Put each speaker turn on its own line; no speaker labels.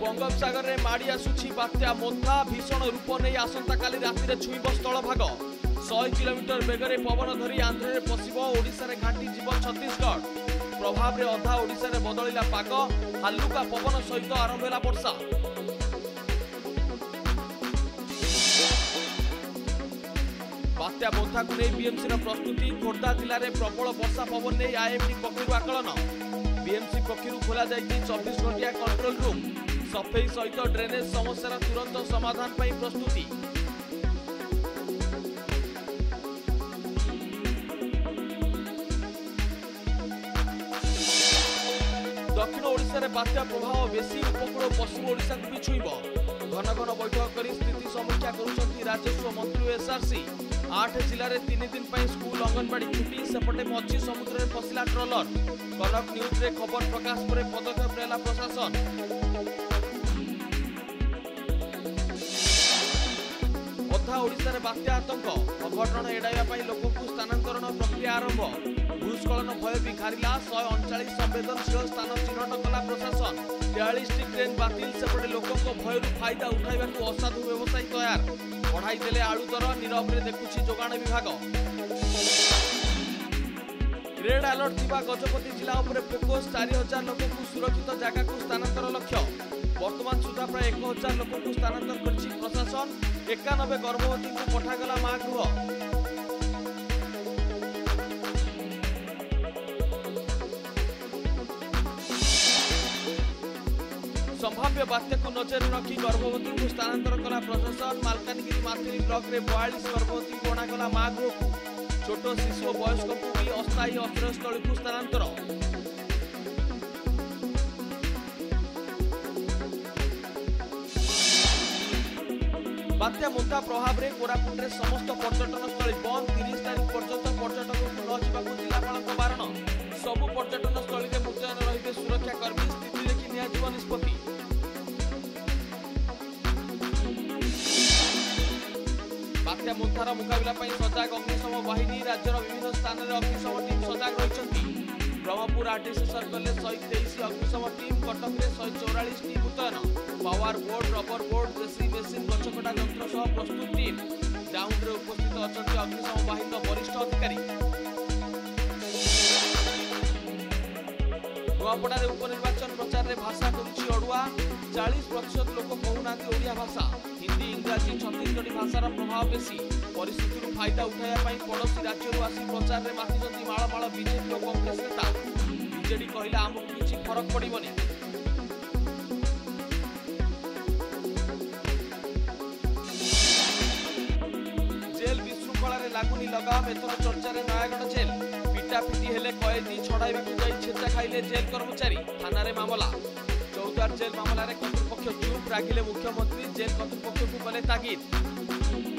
बंगोपसागर में माड़ी आसुछि बात्या मोन्था भीषण रूप नहीं आसंता काली राति छुईब स्थल भाग 100 किलोमीटर बेगरे पवन धरी आंध्र में पशिब ओडिशा रे घाटी जीव छत्तीसगढ़ प्रभाव रे अधा ओडिशा रे बदलिला पाग हालुका पवन सहित आरंभ होला वर्षा। बात्या मोन्था को नहीं बीएमसी प्रस्तुति खोर्धा जिले में प्रबल वर्षा पवन नहीं आईएमडी पक्षर आकलन बीएमसी पक्षर खोल 24 घंटिया कंट्रोल रूम सफेई सहित ड्रेनेज समस्या तुरंत समाधान पर प्रस्तुति। दक्षिण ओडिशा रे बात्या प्रभाव बेसी उपकूल पश्चिम ओडिशा को भी छुईब घन घन बैठक कर स्थिति समीक्षा करुछंती राजस्व मंत्री एसआरसी 8 जिले में 3 दिन पर स्कूल अंगनवाड़ी छुट्टी सेपटे मछी समुद्र में फसिला ट्रलर कनक न्यूज रे खबर प्रकाश पर पदक्षेप नेला प्रशासन। अधा ओडिशा रे बात्या आतंक अघटन एड़ाइबा लोकों को स्थानांतरण प्रक्रिया आरंभ भूस्खलन भय भी घारिला 139 संवेदनशील स्थान चिन्हट कला प्रशासन 43 ट्रेन बातिल सेपटे लोकों भय फायदा उठाइबा असाधु व्यवसायी तैयार बढ़ाई देले आलू दर नीरव रे देखुछि जोगाण विभाग। रेड अलर्ट थिबा गजपति जिला उपरे फोकस 4000 लोकों को सुरक्षित जगह को स्थानांतर लक्ष्य वर्तमान सुधा प्राय 1000 लोकों को स्थानांतर करछि प्रशासन 91 गर्भवती को पठागला मां गृह। संभाव्य बात्या को नजर रखी गर्भवती को स्थानांतर कला प्रशासन मालकानगिरी माथिरी ब्लॉक रे 42 गर्भवती को अणागला मां गृह को छोट शिशु और वयस्क को भी अस्थायी आश्रयस्थल को स्थानांतर। बात्या मोन्था प्रभाव में कोरापुट रे समस्त पर्यटन स्थल बंद 30 तारीख पर्यंत पर्यटक को न जीवा जिलापाल बारण सबु पर्यटन स्थल में मुतयन रहिबे सुरक्षा कर्मी स्थिति देखि नियाजिब निष्पत्ति। बात्या मोन्थार मुकाबला सजग अग्निशम बाहिनी राज्यर विभिन्न स्थान में अग्निशम टीम सजग रही ब्रह्मपुर आरटीसी सर्कल 123 अग्निशम टीम कटक में 144 टीम मुतयन power board rubber board JC machine गछकटा यंत्र सह प्रस्तुत टीम ग्राउंड रे उपस्थित अछंती अग्निशम बाहिनी वरिष्ठ अधिकारी। नुआपड़ा उपनिर्वाचन प्रचार में भाषा करुछि अड़ुआ 40% लोक कहूना ओडिया भाषा हिंदी इंग्राजी छत्तीसगढ़ी भाषार प्रभाव बेसी परिस्थिति फायदा उठाया पड़ोशी राज्य आसी प्रचार में मातिଛନ୍ତି माळमाळ बीजेपी और कांग्रेस नेता बीजेडी कहला आमको किछि फरक पड़िबनी। जेल विशृंखला लागुनी लगाम एथर चर्चा रे नयागढ़ जेल पिटापिटी हेले कैदी छड़ाइबा जाई छेचा खाइले जेल कर्मचारी थाना रे मामला चौद्वार जेल मामला रे कर्तृपक्ष चुप रागिले मुख्यमंत्री जेल कर्तृपक्ष को कले तागिद।